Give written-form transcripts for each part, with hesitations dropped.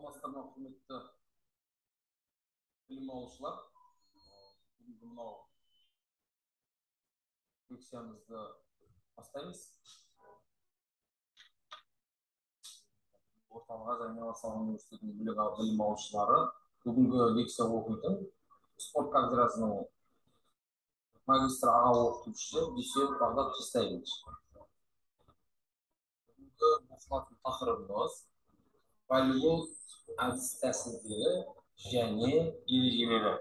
Саламатсыздар, құрметті білім алушылар. Бүгінгі мынау лекциямызды бастаймыз. Орталық Азия Инновациялық университетінің білім алушылары бүгінгі лекция оқитын спорт кафедрасының магистр аға оқытушысы Дүйсенов Бағдат Жастайевич. Бүгінгі оқытылатын тақырыбымыз волейбол әдіс-тәсілдері және ережелері.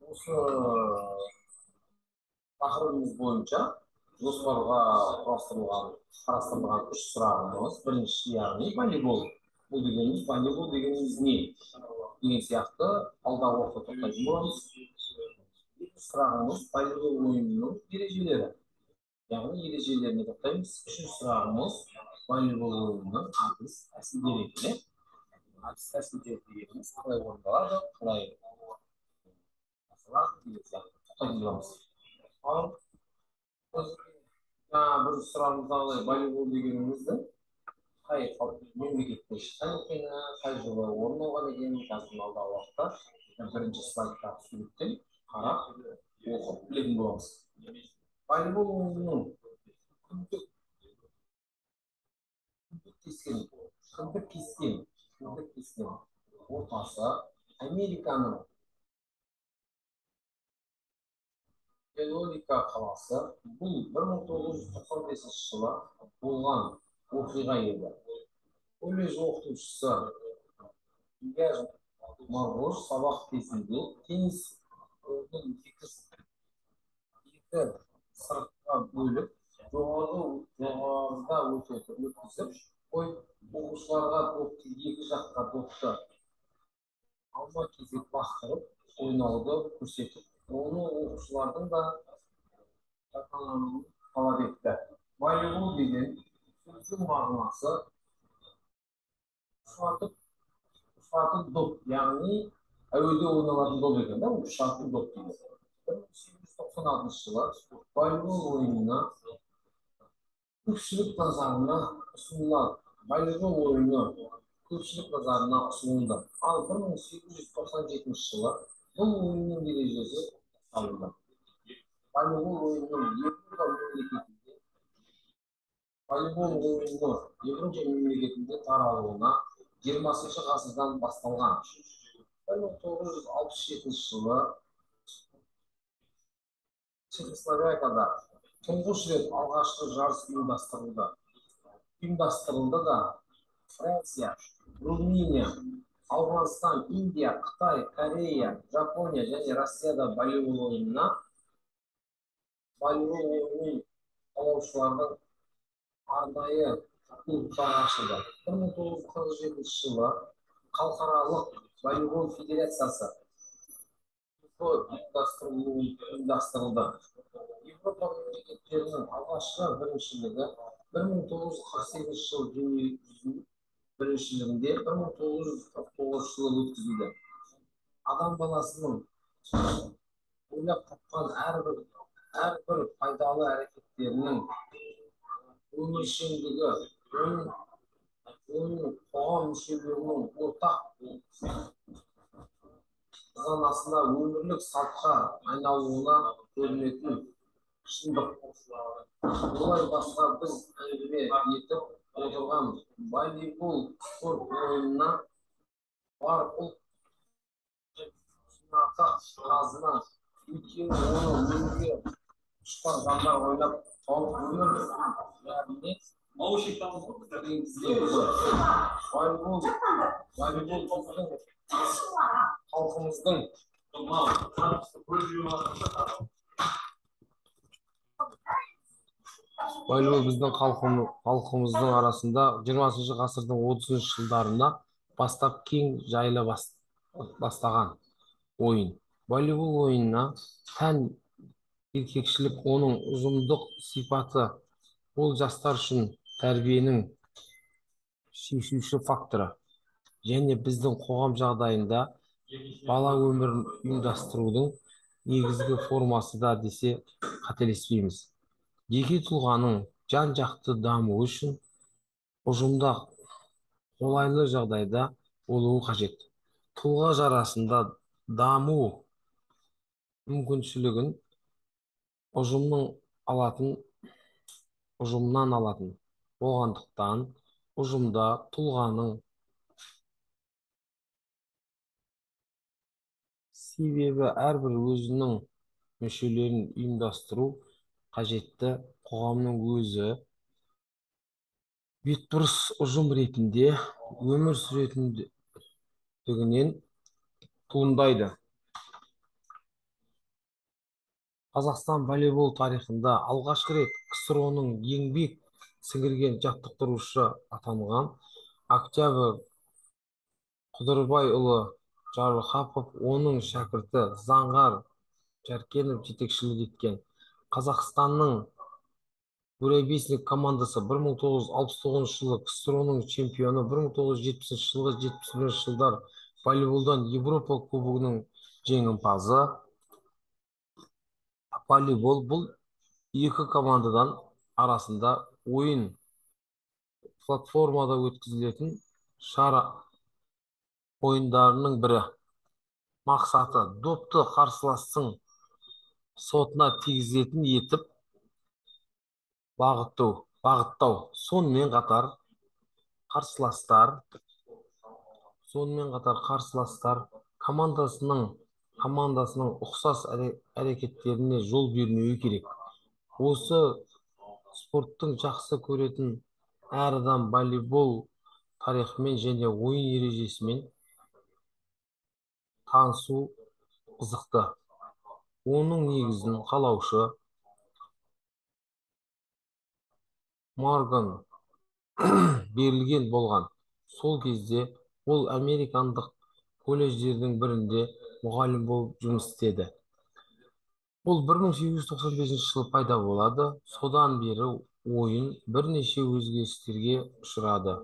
Осы тақырыбымыз бойынша жоспарға қарастырылған үш сұрағымыз. Бірінші, яғни волейбол. Бұл дегеніміз не? Деген сияқты алдағы уақытта тоқтайтын боламыз. Екінші сұрағымыз волейбол ойынының ережелері. Яғни ережелеріне тоқтаймыз. Үшінші сұрағымыз волейбол ойынының әдіс-тәсілдері. Әдіс-тәсілдері дегеніміз қалай орындалады, қалай бір сұрағымыздағы волейбол дегенімізді қай мемлекетте шыққан екені, қай жылы орын алған екенін қазір алдағы уақытта бірінші слайдта суреттен қарап оқып білетін боламыз. Волейбол ойынының кіндік кескен ортасы Американың Элорика қаласы. Бұл 1995 жылы болған оқиға еді. Колледж оқытушысы Марғош сабақ кезінде теннис ойынын екі сыртқа бөліп, жоғарыда өткізіп, оқушыларға допты екі жаққа допты алма-кезек бастырып, ойнауды көрсетіп, оны оқушылардың да талап етті. Волейбол деген сөздің мағынасы ұшатын доп, яғни әуеде ойналатын доп екен, ұшатын доп дейді. 1896 жылы волейбол ойынына көпшілік назарына ұсынылады. Волейбол ойыны көпшілік назарына ұсынылды. Ал 1897 жылы бұл ойынның ережесі алынды. Волейбол ойынының Европа мемлекетінде таралуына 20 ғасырдан басталған. 1967 жылы Чехословакияда тұңғыш рет алғашқы жарыс ұйымдастырылды да Франция, Румыния, Ауғанстан, Индия, Қытай, Корея, Жапония және Россияда волейбол ойынын қалаушылардың арнайы клубтары ашылды. 1947 жылы Халықаралық волейбол федерациясы ұйымдастырылды. Европа мемлекеттерінің алғашқы біріншілігі 1948 жылы дүниежүзілік біріншілігінде 1949 жылы өткізілді. Адам баласының ойлап тапқан әрбір пайдалы әрекеттерінің өміршеңдігі, оның қоғам мүшелерінің ортақ санасына өмірлік салтқа айналуына көрінетін шындық. Олай басқа біз әңгіме етіп отырған волейбол спорт ойынына бар ұлт қазына өйткені оны өмірге ұшқан жандар ойнап тауып өмір бәріне волейбол біздің халқымыздың арасында 20 ғасырдың 30 жылдарына бастап кең жайыла бастаған ойын. Волейбол ойынына тән еркекшілік, оның ұжымдық сипаты, ол жастар үшін тәрбиенің шешуші факторы және біздің қоғам жағдайында бала өмірін ұйымдастырудың негізгі формасы да десе қателеспейміз. Жеке тұлғаның жан-жақты даму үшін ұжымда қолайлы жағдайда болуы қажет. Тұлға жарасында даму мүмкіншілігін ұжымның алатын ұжымнан алатын болғандықтан, ұжымда тұлғаның себебі әрбір өзінің мүшелерін ұйымдастыру қажетті қоғамның өзі бетбұрыс ұжым ретінде өмір сүретіндігінен туындайды. Қазақстан волейбол тарихында алғашқы рет КСРО-ның еңбек сіңірген жаттықтырушы атанған Октябрь Қыдырбайұлы Жарылғапов, оның шәкірті Заңғар Жаркенов жетекшілік еткен Қазақстанның буревестник командасы 1969 жылы КСРО-ның чемпионы, 1970 жылғы 71 жылдар волейболдан Европа кубогының жеңімпазы. Волейбол бұл екі командадан арасында ойын платформада өткізілетін шара ойындарының бірі. Мақсаты допты қарсыластың сотына тигізетін етіп бағыттау. Сонымен қатар қарсыластар командасының ұқсас әрекеттеріне жол бермеуі керек. Осы спорттың жақсы көретін әр адам волейбол тарихымен және ойын ережесімен танысу қызықты. Оның негізін қалаушы Морган берілген болған. Сол кезде ол американдық колледждердің бірінде мұғалім болып жұмыс істеді. Ол 1895 жылы пайда болады. Содан бері ойын бірнеше өзгерістерге ұшырады.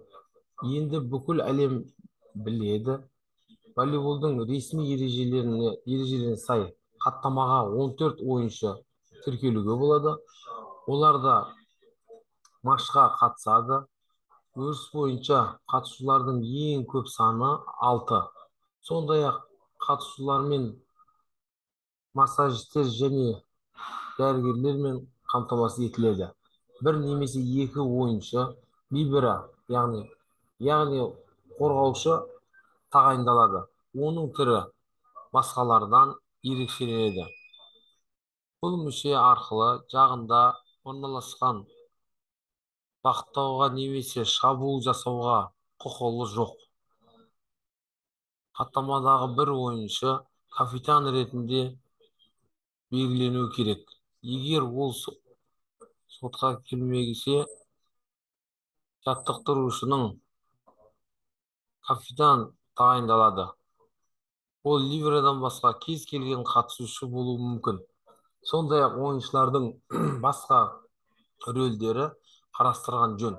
Енді бүкіл әлем біледі. Волейболдың ресми ережелеріне сай хаттамаға 14 ойыншы тіркелуге болады. Оларда матчқа қатысады. Өріс бойынша қатысушылардың ең көп саны 6. Сондай-ақ қатысушылармен массажистер және дәрігерлермен қамтамасыз етіледі. Бір немесе екі ойыншы либеро, яғни қорғаушы тағайындалады. Оның түрі басқалардан ерекшеленеді. Бұл мүше арқылы жағында орналасқан бағыттауға немесе шабуыл жасауға құқылы жоқ. Хаттамадағы бір ойыншы капитан ретінде белгіленуі керек. Егер ол сотқа келмесе, жаттықтырушының капитан тағайындалады. Ол ливеродан басқа кез келген қатысушы болуы мүмкін. Сондай-ақ ойыншылардың басқа рөлдері қарастырған жөн.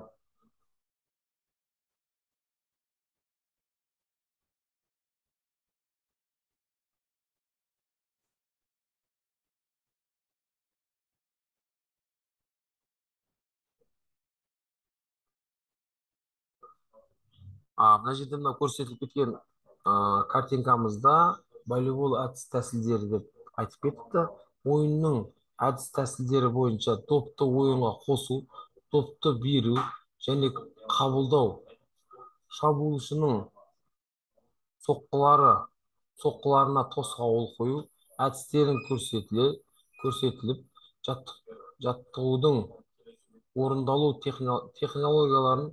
Мына жерде мына көрсетіліп кеткен картинкамызда волейбол әдіс тәсілдері деп айтып кетіпті. Ойынның әдіс тәсілдері бойынша допты ойынға қосу, допты беру және қабылдау, шабуылшының соққыларына тосқауыл қою әдістерін көрсетіліп, жаттығудың орындалу технологияларын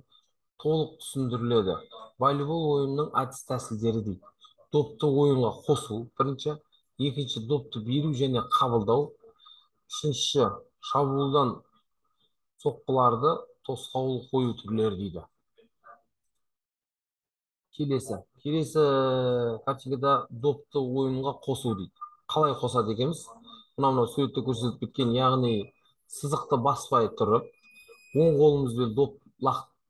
толық түсіндіріледі. Волейбол ойынның әдіс тәсілдері дейді. Допты ойынға қосу, бірінші, екінші допты беру және қабылдау, үшінші шабуылдан соққыларды тосқауыл қою түрлері дейді. Келесі картинкада допты ойынға қосу дейді. Қалай қосады екенбіз? Мынау суретте көрсетіліп кеткен, яғни сызықты баспай тұрып, оң қолымызбен доп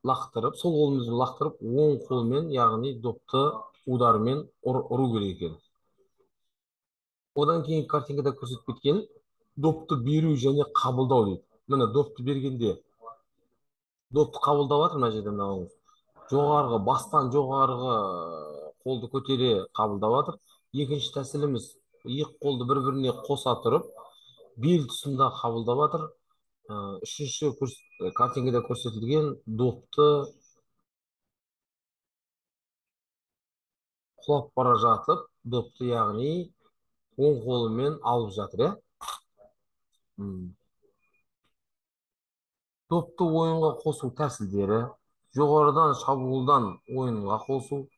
лақтырып, сол қолымызбен лақтырып, оң қолмен, яғни допты удармен ұру керек екен. Одан кейін картинкада көрсетіп кеткен допты беру және қабылдау дейді. Міне допты бергенде допты қабылдап жатыр мына жерде. мынау жоғарғы бастан жоғарғы қолды көтере қабылдап жатыр. Екінші тәсіліміз екі қолды бір біріне қоса тұрып бел тұсында қабылдап жатыр. Үшінші картинкада көрсетілген допты құлап бара жатып, допты яғни оң қолымен алып жатыр, иә. Допты ойынға қосу тәсілдері: жоғарыдан шабуылдан ойынға қосу,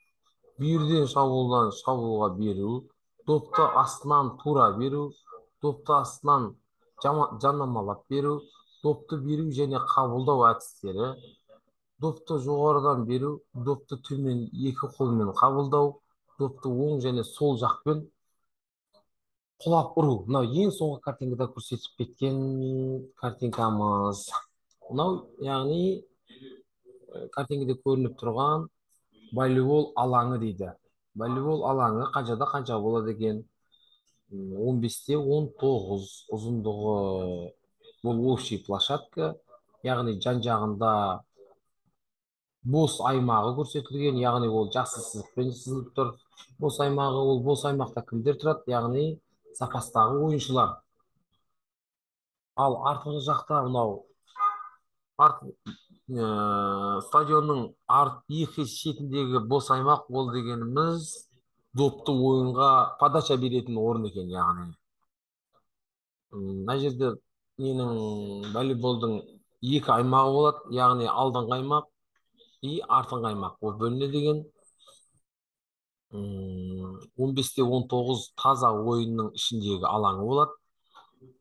бүйірден шабуылдан шабуылға беру, допты астынан тура беру, допты астынан жанамалап беру, допты беру және қабылдау әдістері: допты жоғарыдан беру, допты төмен екі қолмен қабылдау, допты оң және сол жақпен құлап ұру. Мынау ең соңғы картинкада көрсетіп кеткен картинкамыз. Мынау яғни картинкада көрініп тұрған волейбол алаңы дейді. Волейбол алаңы қаншада қанша болады екен? 15-те 19 ұзындығы. Бұл общий площадка, яғни жан жағында бос аймағы көрсетілген, яғни ол жасыл сызықпен сызылып тұр. Бос аймағы, ол бос аймақта кімдер тұрады? Яғни запастағы ойыншылар. Ал артқы жақта мынау стадионның екі шетіндегі бос аймақ, ол дегеніміз допты ойынға подача беретін орын екен. Яғни мына жерде ненің волейболдың екі аймағы болады, яғни алдыңғы аймақ и артыңғы аймақ болып бөлінеді деген. 15-те 19 таза ойынның ішіндегі алаңы болады.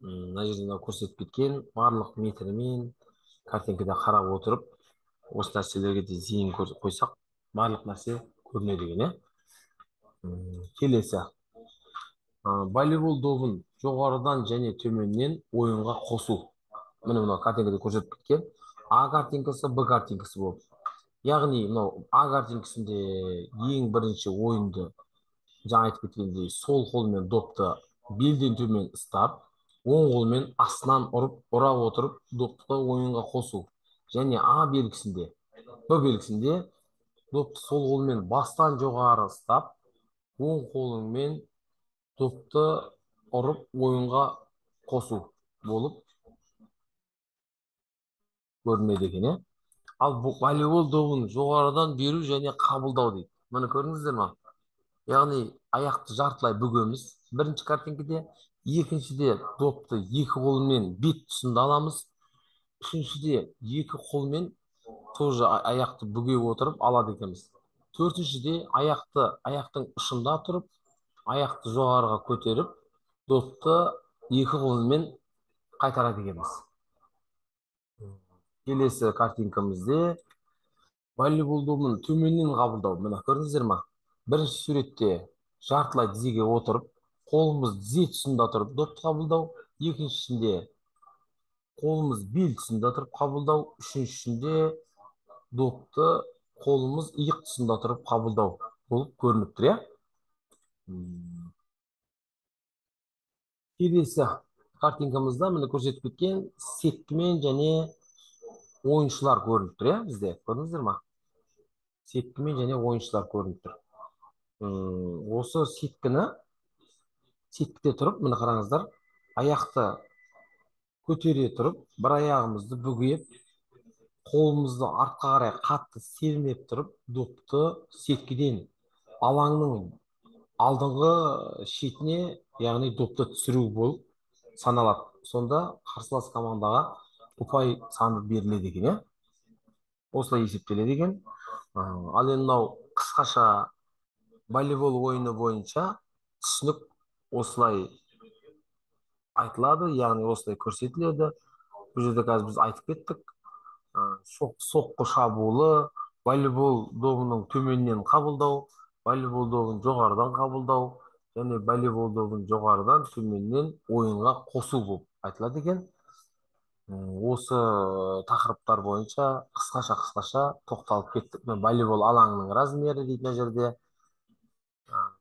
Мына жерде көрсетіп кеткен барлық метрімен картинкада қарап отырып, осы нәрселерге де зейін қойсақ, барлық нәрсе көрінеді екен, иә. Келесі. Волейбол добын жоғарыдан және төменнен ойынға қосу. Міне мынау картинкада көрсетіп кеткен А картинкасы, Б картинкасы болып. Яғни мынау А картинкасында ең бірінші ойынды, жаңа айтып кеткендей, сол қолмен допты белден төмен ұстап, оң қолмен астынан ұра отырып допты ойынға қосу. Және А белгісінде, Б белгісінде допты сол қолмен бастан жоғары ұстап, оң қолыңмен допты ұрып ойынға қосу болып көрінеді екен, иә. Ал волейбол добын жоғарыдан беру және қабылдау дейді. Міне көрдіңіздер ма? Яғни аяқты жартылай бүгеміз бірінші картинкада, екіншіде допты екі қолмен бет тұсында аламыз, үшіншіде екі қолмен тоже аяқты бүге отырып алады екенбіз. Төртіншіде аяқтың ұшында тұрып, аяқты жоғарыға көтеріп, допты екі қолмен қайтарады екенбіз. Келесі картинкамызде волейбол добын төменнен қабылдау. Міне көрдіңіздер ма? Бірінші суретте жартылай тізеге отырып, қолымыз тізе тұсында тұрып допты қабылдау. Екіншісінде қолымыз бел тұсында тұрып қабылдау. Үшіншісінде допты қолымыз иық тұсында тұрып қабылдау болып көрініп тұр, иә. Келесі картинкамызда міне көрсетіп кеткен сеткімен және ойыншылар көрініп тұр, иә, бізде. Көрдіңіздер ма? Сеткімен және ойыншылар көрініп тұр. Осы сеткіде тұрып, міне қараңыздар, аяқты көтере тұрып, бір аяғымызды бүгеп, қолымызды артқа қарай қатты сермеп тұрып, допты сеткіден алаңның алдыңғы шетіне, яғни допты түсіру болып саналады. Сонда қарсылас командаға ұпай саны беріледі екен, иә. Осылай есептеледі екен. Ал енді мынау қысқаша волейбол ойыны бойынша түсінік осылай айтылады, яғни осылай көрсетіледі. Бұл жерде қазір біз айтып кеттік. Соққы шабуылы, волейбол добының төменнен қабылдау, волейбол добын жоғарыдан қабылдау және волейбол добын жоғарыдан төменнен ойынға қосу болып айтылады екен. Осы тақырыптар бойынша қысқаша тоқталып кеттік. Волейбол алаңының размері дейді мына жерде.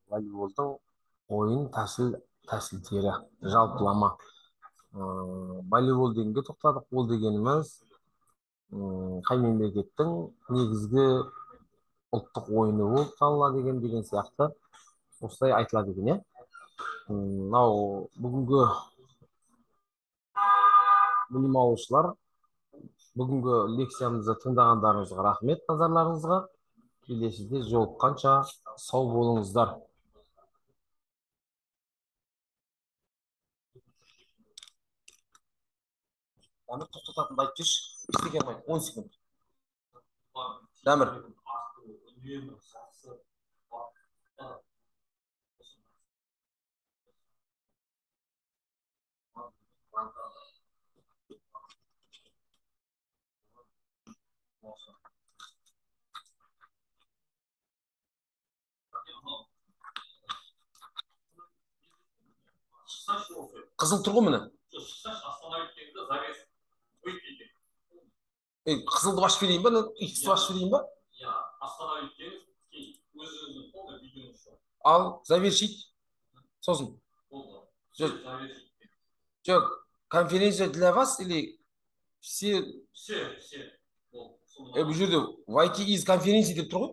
Волейболдың ойын тәсілдері жалпылама. Волейбол дегенге тоқтадық. Ол дегеніміз қай мемлекеттің негізгі ұлттық ойыны болып табылады деген сияқты осылай айтылады екен, иә. Мынау бүгінгі білім алушылар, бүгінгі лекциямызды тыңдағандарыңызға рахмет, назарларыңызға. Келесіде жолыққанша сау болыңыздар. Дамир, тоқтататынды айтып жүрші. Істеге алмайды. 10 секунд. Дамир. Қызыл тұр ғой міне. Қызылды басып берейін ба, иксті басып берейін ба? Ал, завершить. Сосын. Жоқ, конференция для вас или все? Все. Бұл жерде YT из конференции деп тұр ғой.